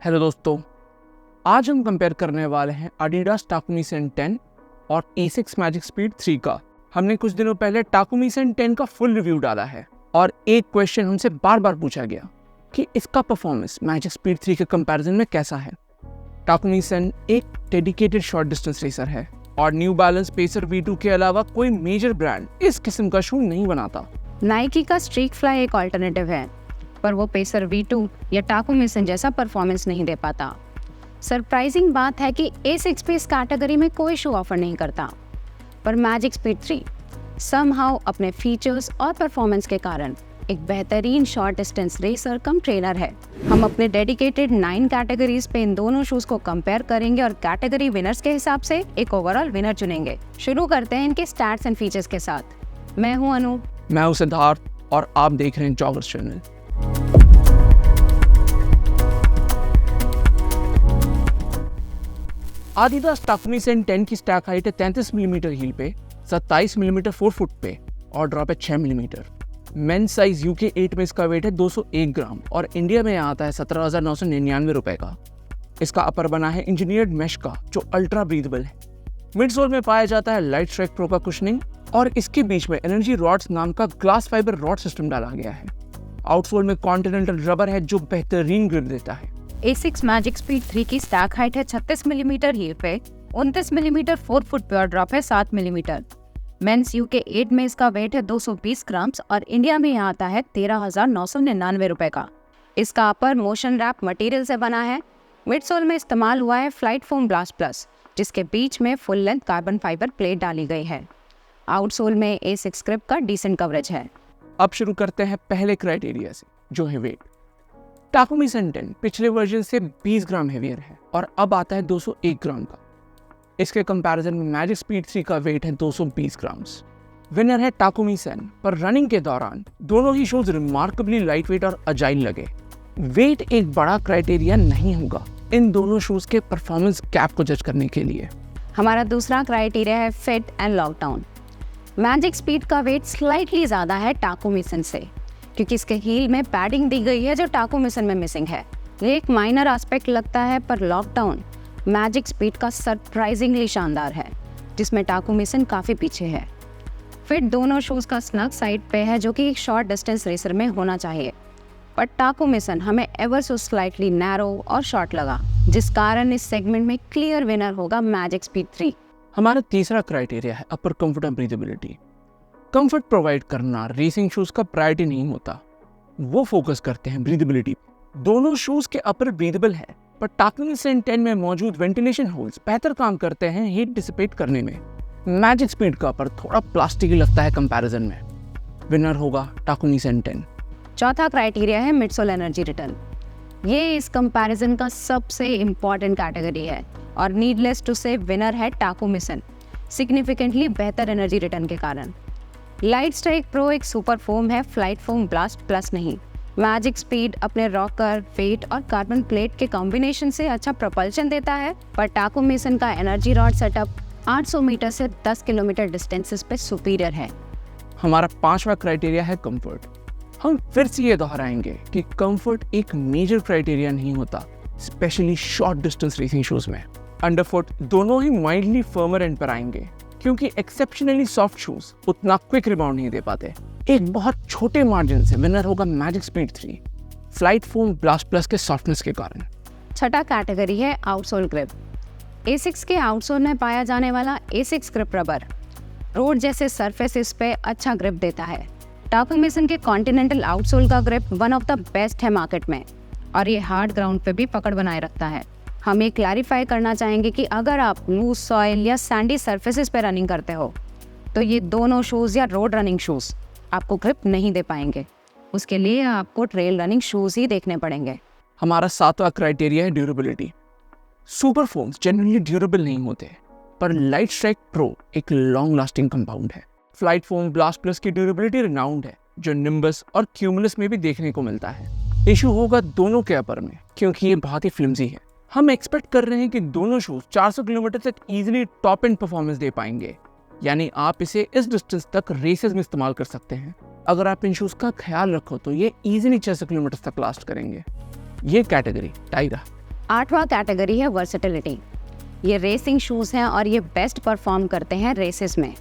Hello दोस्तों, आज हम कंपेयर करने वाले हैं Adidas Takumi-Sen 10 और ASICS Magic Speed 3 का। हमने कुछ दिनों पहले Takumi-Sen 10 का फुल रिव्यू डाला है और एक क्वेश्चन हमसे बार बार पूछा गया कि इसका परफॉर्मेंस Magic Speed 3 के कंपैरिजन में कैसा है। Takumi-Sen एक डेडिकेटेड शॉर्ट डिस्टेंस रेसर है और न्यू बैलेंस पेसर V2 के अलावा कोई मेजर ब्रांड इस किस्म का शू नहीं बनाता। नाइकी का स्ट्रीक फ्लाई एक ऑल्टरनेटिव है, पर वो पेसर V2 या Takumi-Sen जैसा परफॉर्मेंस नहीं दे पाता। सरप्राइजिंग बात है कि ASICS भी इस कैटेगरी में कोई शू ऑफर नहीं करता, पर मैजिक स्पीड 3 समहाउ अपने फीचर्स और परफॉर्मेंस के कारण एक बेहतरीन शॉर्ट डिस्टेंस रेसर कम ट्रेनर है। हम अपने डेडिकेटेड 9 कैटेगरीज पे इन दोनों शूज को कंपेयर करेंगे और कैटेगरी विनर्स के हिसाब से एक ओवरऑल विनर चुनेंगे। शुरू करते हैं इनके स्टैट्स एंड फीचर्स के साथ। मैं हूं अनु। मैं हूं सिद्धार्थ और आप देख रहे हैं जॉगर्स चैनल। Adidas Takumi-Sen 10 की स्टैक हाइट है 33 मिलीमीटर हील पे, 27 मिलीमीटर 4 फुट पे और ड्रॉप है 6 मिलीमीटर। मेंस साइज UK 8 में इसका वेट है 201 ग्राम और इंडिया में आता है 17,999 रुपए का। इसका अपर बना है इंजीनियर्ड मैश का जो अल्ट्रा ब्रीदेबल है। मिड सोल में पाया जाता है लाइट स्ट्राइक प्रो का कुशनिंग और इसके बीच में एनर्जी रॉड्स नाम का ग्लास फाइबर रॉड सिस्टम डाला गया है। आउटसोल में कॉन्टिनेंटल रबर है जो बेहतरीन ग्रिप देता है। ASICS मैजिक स्पीड 3 की स्टैक हाइट है 36 मिलीमीटर हील पे, 29 मिलीमीटर 4 फुट पे और ड्रॉप है 7 मिलीमीटर। मेंस UK 8 में इसका वेट है 220 ग्राम्स और इंडिया में आता है 13,999 रुपए का। इसका अपर मोशन रैप मटेरियल से बना है। मिड सोल में इस्तेमाल हुआ है फ्लाइट फोम ब्लास्ट प्लस, जिसके बीच में full length carbon fibre plate डाली गई है। आउटसोल में ASICS ग्रिप का डिसेंट कवरेज है। अब शुरू करते हैं पहले क्राइटेरिया से, जो है वेट। Takumi-Sen 10 पिछले वर्जन से 20 ग्राम हेवियर है और अब आता है 201 ग्राम का। इसके कंपैरिजन में मैजिक स्पीड 3 का वेट है 220 ग्राम्स। विनर है Takumi-Sen, पर रनिंग के दौरान दोनों ही शूज रिमार्केबली लाइट वेट और अजाइल लगे। वेट एक बड़ा क्राइटेरिया नहीं होगा इन दोनों शूज के परफॉर्मेंस गैप को जज करने के लिए। हमारा दूसरा क्राइटेरिया है fit and lockdown. Magic speed का वेट स्लाइटली ज्यादा है Takumi-Sen से, क्योंकि इसके हील में पैडिंग दी गई है जो Takumi-Sen में मिसिंग है। ये एक माइनर एस्पेक्ट लगता है, पर लॉकडाउन मैजिक स्पीड का सरप्राइजिंगली शानदार है, जिसमें Takumi-Sen काफी पीछे है। फिट दोनों शूज का स्नग साइड पे है, जो कि एक शॉर्ट डिस्टेंस रेसर में होना चाहिए, पर Takumi-Sen हमें एवर सो स्लाइटली नैरो और शॉर्ट लगा, जिस कारण इस सेगमेंट में क्लियर विनर होगा मैजिक स्पीड 3। हमारा तीसरा क्राइटेरिया है upper comfort and breathability. Comfort provide करना रेसिंग शूज का प्रायोरिटी नहीं होता, वो फोकस करते हैं ब्रीदेबिलिटी। दोनों शूज के अपर ब्रीदेबल है, पर Takumi-Sen 10 में मौजूद वेंटिलेशन होल्स बेहतर काम करते हैं हीट डिसिपेट करने में। मैजिक स्पीड का अपर थोड़ा प्लास्टिकी लगता है कंपैरिजन में। विनर होगा Takumi-Sen 10। चौथा क्राइटेरिया है मिड सोल एनर्जी रिटर्न। ये इस कंपैरिजन का सबसे इम्पॉर्टेंट कैटेगरी है और नीडलेस टू से विनर है Takumi-Sen, सिग्निफिकेंटली बेहतर एनर्जी रिटर्न के कारण। लाइट स्ट्राइक प्रो एक सुपर फोम है, फ्लाइट फोम ब्लास्ट प्लस नहीं। मैजिक स्पीड अपने रॉकर, वेट और कार्बन प्लेट के कॉम्बिनेशन से अच्छा प्रोपल्शन देता है, पर Takumi-Sen का एनर्जी रॉड सेटअप 800 मीटर से 10 किलोमीटर डिस्टेंसेस पे सुपीरियर है। हमारा पांचवा क्राइटेरिया है कंफर्ट। हम फिर से ये दोहराएंगे कि कंफर्ट एक मेजर क्राइटेरिया नहीं होता, specially short distance racing shoes में। अंडरफुट दोनों ही माइल्डली फर्मर एंड पर आएंगे, क्योंकि एक्सेप्शनली सॉफ्ट शूज उतना क्विक रिबाउंड नहीं दे पाते। एक बहुत छोटे मार्जिन से विनर होगा magic speed 3, flight foam blast plus के सॉफ्टनेस के कारण। छठा कैटेगरी है आउटसोल ग्रिप। ASICS के आउटसोल में पाया जाने वाला ASICS ग्रिप रबर रोड जैसे सरफेसेस पे अच्छा ग्रिप देता है। Takumi-Sen के कॉन्टिनेंटल आउटसोल का grip one of the best है मार्केट में और ये हार्ड ग्राउंड पे भी पकड़ बनाए रखता है। हम ये क्लैरिफाई करना चाहेंगे कि अगर आप लूज सॉइल या सैंडी सरफेसेस पे रनिंग करते हो तो ये दोनों शूज़ या रोड रनिंग शूज़ आपको ग्रिप नहीं दे पाएंगे। उसके लिए आपको ट्रेल रनिंग शूज़ ही देखने पड़ेंगे। हमारा सातवां क्राइटेरिया है durability. Super foams generally durable नहीं होते, पर लाइट स्ट्राइक प्रो एक लॉन्ग लास्टिंग कंपाउंड है। फ्लाइट फोम ब्लास्ट प्लस की ड्यूरेबिलिटी रिनाउंड है, जो निम्बस और क्यूमुलस में भी देखने को मिलता है। इशू होगा दोनों के अपर में, क्योंकि ये बहुत ही फ्लिमजी है। हम एक्सपेक्ट कर रहे हैं कि दोनों शूज 400 किलोमीटर तक इजीली टॉप एंड परफॉर्मेंस दे पाएंगे, यानी आप इसे इस डिस्टेंस तक रेसेस में इस्तेमाल कर सकते हैं। अगर आप इन शूज का ख्याल रखो तो ये इजीली 600 किलोमीटर तक लास्ट करेंगे। ये कैटेगरी टाई रहा। 8वां कैटेगरी है वर्सेटिलिटी। ये रेसिंग शूज़ हैं और ये बेस्ट परफॉर्म करते हैं रेसेस में।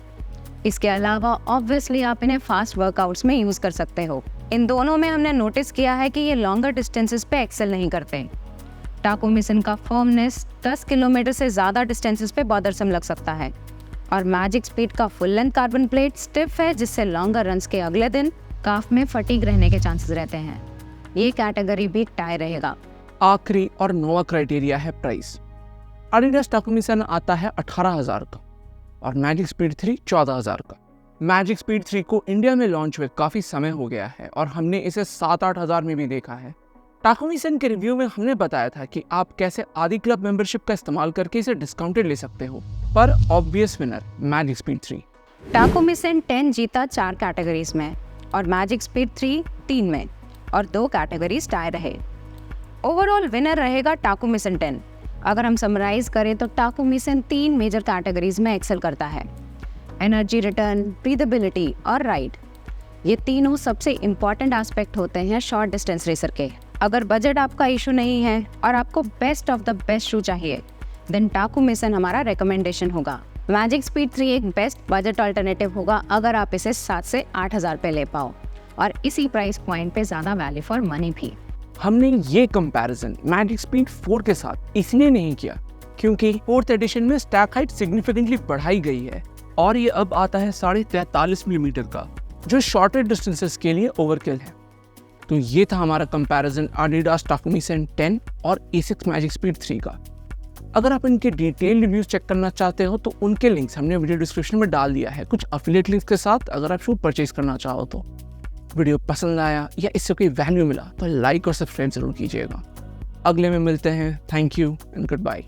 इसके अलावा ऑब्वियसली आप इन्हें फास्ट वर्कआउट्स में यूज़ कर सकते हो। इन दोनों में हमने नोटिस किया है कि ये लॉन्गर डिस्टेंसेस पे एक्सेल नहीं करते। टाकोमिसन का फर्मनेस 10 किलोमीटर से ज़्यादा डिस्टेंसेस पे बॉदरसम लग सकता है और मैजिक स्पीड का full length carbon plate stiff है, जिससे लॉन्गर रन्स के अगले दिन काफ में फटीग रहने के चांसेस रहते हैं। ये कैटेगरी भी टाई रहेगा। आखिरी और नौवां क्राइटेरिया है प्राइस। एडिडास टाकोमिसन आता है 18,000 का और मैजिक स्पीड 3 14,000 का। मैजिक स्पीड 3 को इंडिया में लॉन्च हुए काफ़ी समय हो गया है और हमने इसे 7-8 हज़ार में भी देखा है। टाकोमिसन के रिव्यू में हमने बताया था कि आप कैसे आदि क्लब मेंबरशिप का इस्तेमाल करके इसे डिस्काउंटेड ले सकते हो, पर ऑब्वियस विनर मैजिक स्पीड 3। टाकोमिसन 10 जीता 4 कैटेगरीज में और मैजिक स्पीड 3 3 में और 2 कैटेगरीज टाई रहे। ओवरऑल विनर रहेगा टाकोमिसन 10। अगर हम समराइज करें तो टाकोमिसन 3 मेजर कैटेगरीज में एक्सेल करता है: एनर्जी रिटर्न, ब्रीदेबिलिटी और राइड। ये तीनों सबसे इम्पॉर्टेंट एस्पेक्ट होते हैं शॉर्ट डिस्टेंस रेसर के। अगर बजट आपका इशू नहीं है और आपको बेस्ट ऑफ द बेस्ट शू चाहिए, देन टाकोमिसन हमारा रिकमेंडेशन होगा। मैजिक स्पीड 3 एक बेस्ट बजट अल्टरनेटिव होगा अगर आप इसे 7 से 8 हज़ार पे ले पाओ और इसी प्राइस पॉइंट पे ज़्यादा वैल्यू फॉर मनी भी। हमने ये कंपैरिजन मैजिक स्पीड 4 के साथ इसलिए नहीं किया क्योंकि 4th एडिशन में स्टैक हाइट सिग्निफिकेंटली बढ़ाई गई है और ये अब आता है 43.5 मिलीमीटर का, जो शॉर्टर डिस्टेंसेस के लिए ओवरकिल है। तो ये था हमारा कंपैरिजन एडिडास टाकोमिसन 10 और एसिक्स मैजिक स्पीड 3 का। अगर आप इनके डिटेल रिव्यूज चेक करना चाहते हो तो उनके लिंक्स हमने वीडियो डिस्क्रिप्शन में डाल दिया है, कुछ एफिलिएट लिंक्स के साथ, अगर आप शू परचेज करना चाहो तो। वीडियो पसंद आया या इससे कोई वैल्यू मिला तो लाइक और सब्सक्राइब जरूर कीजिएगा। अगले में मिलते हैं। Thank you and good bye.